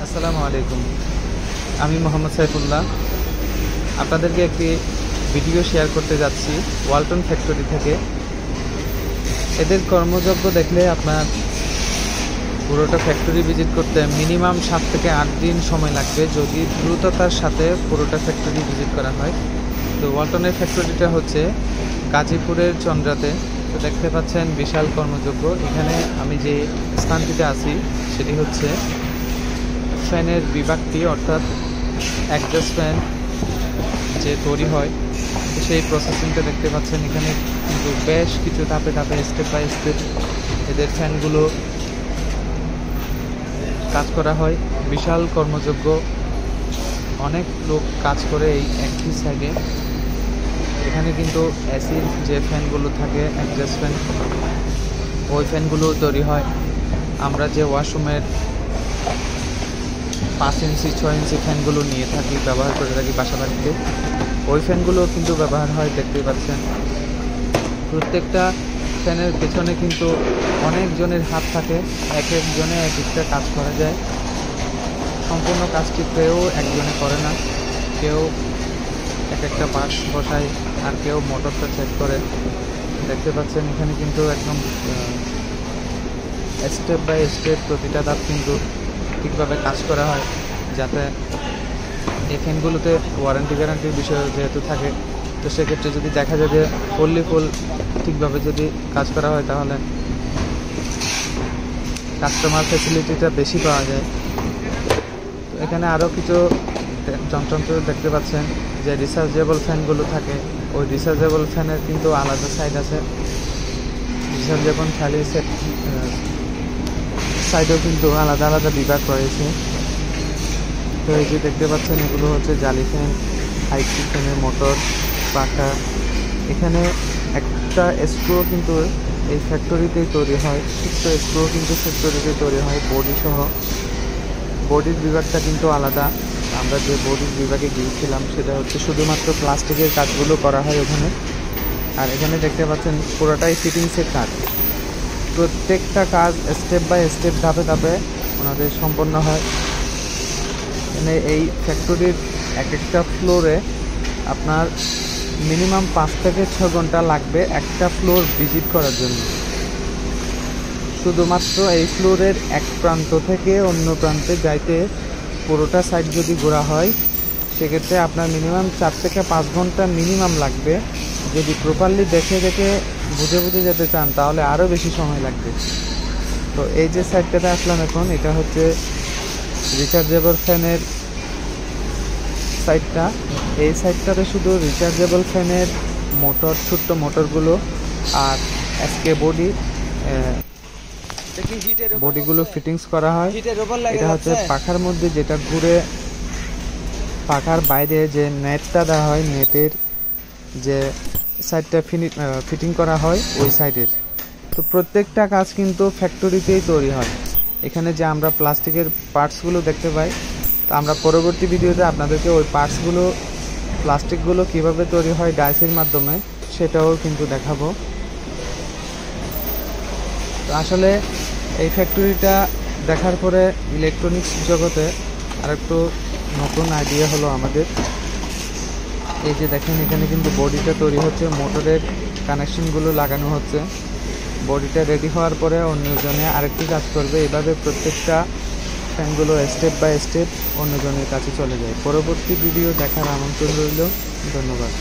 আসসালামু আলাইকুম। আমি মোহাম্মদ সাইফুল্লাহ। আপনাদেরকে একটি ভিডিও শেয়ার করতে যাচ্ছি ওয়ালটন ফ্যাক্টরি থেকে। এদের কর্মযজ্ঞ দেখলে আপনার পুরোটা ফ্যাক্টরি ভিজিট করতে মিনিমাম 7 থেকে 8 দিন সময় লাগবে যদি দ্রুততার সাথে পুরোটা ফ্যাক্টরি ভিজিট করা হয়। তো ওয়ালটনের ফ্যাক্টরিটা হচ্ছে গাজীপুরের চন্দ্রাতে। তো দেখতে পাচ্ছেন বিশাল কর্মযজ্ঞ। এখানে আমি যে স্থানটিতে আছি সেটি হচ্ছে ফ্যানের বিভাগটি, অর্থাৎ অ্যাডজাস্ট ফ্যান যে তৈরি হয় সেই প্রসেসিংটা দেখতে পাচ্ছেন। এখানে কিন্তু বেশ কিছু ধাপে ধাপে স্টেপ বাই স্টেপ এদের ফ্যানগুলো কাজ করা হয়। বিশাল কর্মযজ্ঞ, অনেক লোক কাজ করে এই একটি সাইডে। এখানে কিন্তু এসির যে ফ্যানগুলো থাকে অ্যাডজাস্ট ফ্যান, ওই ফ্যানগুলো তৈরি হয়। আমরা যে ওয়াশরুমের 5 ইঞ্চি 6 ইঞ্চি ফ্যানগুলো নিয়ে থাকি, ব্যবহার করে থাকি বাসা বাড়িতে, ওই ফ্যানগুলো কিন্তু ব্যবহার হয়। দেখতেই পাচ্ছেন প্রত্যেকটা ফ্যানের পেছনে কিন্তু অনেকজনের হাত থাকে, এক একজনে এক একটা কাজ করা যায়। সম্পূর্ণ কাজটি কেউ একজনে করে না, কেউ এক একটা পার্টস বসায় আর কেউ মোটরটা চেক করে। দেখতে পাচ্ছেন এখানে কিন্তু একদম স্টেপ বাই স্টেপ প্রতিটা ধাপ কিন্তু ঠিকভাবে কাজ করা হয়, যাতে এই ফ্যানগুলোতে ওয়ারেন্টি গ্যারান্টির বিষয় যেহেতু থাকে, তো সেক্ষেত্রে যদি দেখা যায় যে ফুল ঠিকভাবে যদি কাজ করা হয় তাহলে কাস্টমার ফ্যাসিলিটিটা বেশি পাওয়া যায়। তো এখানে আরও কিছু যন্ত্রাংশ দেখতে পাচ্ছেন যে রিচার্জেবল ফ্যানগুলো থাকে, ওই রিচার্জেবল ফ্যানের কিন্তু আলাদা সাইড আছে। রিচার্জেবল খালি সাইডেও কিন্তু আলাদা আলাদা বিভাগ রয়েছে। তো এই যে দেখতে পাচ্ছেন এগুলো হচ্ছে জালি ফ্যান, হাই স্পিড ফ্যানের মোটর, পাখা। এখানে একটা স্ক্রু কিন্তু এই ফ্যাক্টরিতেই তৈরি হয়, একটা স্ক্রু কিন্তু ফ্যাক্টরিতে তৈরি হয় বডি সহ। বডির বিভাগটা কিন্তু আলাদা। আমরা যে বডির বিভাগে গিয়েছিলাম সেটা হচ্ছে শুধুমাত্র প্লাস্টিকের কাজগুলো করা হয় ওখানে। আর এখানে দেখতে পাচ্ছেন পুরোটাই ফিটিংসের কাজ। প্রত্যেকটা কাজ স্টেপ বাই স্টেপ ধাপে ধাপে ওনাদের সম্পন্ন হয়। মানে এই ফ্যাক্টরির এক একটা ফ্লোরে আপনার মিনিমাম 5 থেকে 6 ঘন্টা লাগবে একটা ফ্লোর ভিজিট করার জন্য। শুধুমাত্র এই ফ্লোরের এক প্রান্ত থেকে অন্য প্রান্তে যাইতে পুরোটা সাইড যদি ঘোরা হয় সেক্ষেত্রে আপনার মিনিমাম 4 থেকে 5 ঘন্টা মিনিমাম লাগবে। যদি প্রপারলি দেখে বুঝে যেতে চান তাহলে আরও বেশি সময় লাগবে। তো এই যে সাইডটাতে আসলাম এখন, এটা হচ্ছে রিচার্জেবল ফ্যানের সাইডটা। এই সাইডটাতে শুধু রিচার্জেবল ফ্যানের মোটর, ছোট্ট মোটরগুলো আর এসকে বডিগুলো ফিটিংস করা হয়। এটা হচ্ছে পাখার মধ্যে যেটা ঘুরে, পাখার বাইরে যে নেটটা দেওয়া হয়, নেটের যে সাইডটা ফিটিং করা হয় ওই সাইডের। তো প্রত্যেকটা কাজ কিন্তু ফ্যাক্টরিতেই তৈরি হয়। এখানে যে আমরা প্লাস্টিকের পার্টসগুলো দেখতে পাই, তো আমরা পরবর্তী ভিডিওতে আপনাদেরকে ওই পার্টসগুলো, প্লাস্টিকগুলো কিভাবে তৈরি হয় ডাইসের মাধ্যমে সেটাও কিন্তু দেখাবো। তো আসলে এই ফ্যাক্টরিটা দেখার পরে ইলেকট্রনিক্স জগতে আরেকটু নতুন আইডিয়া হলো আমাদের। এই যে দেখেন এখানে কিন্তু বডিটা তৈরি হচ্ছে, মোটরের কানেকশনগুলো লাগানো হচ্ছে। বডিটা রেডি হওয়ার পরে অন্যজনে আরেকটি কাজ করবে। এভাবে প্রত্যেকটা ফ্যানগুলো স্টেপ বাই স্টেপ অন্যজনের কাছে চলে যায়। পরবর্তী ভিডিও দেখার আমন্ত্রণ রইল। ধন্যবাদ।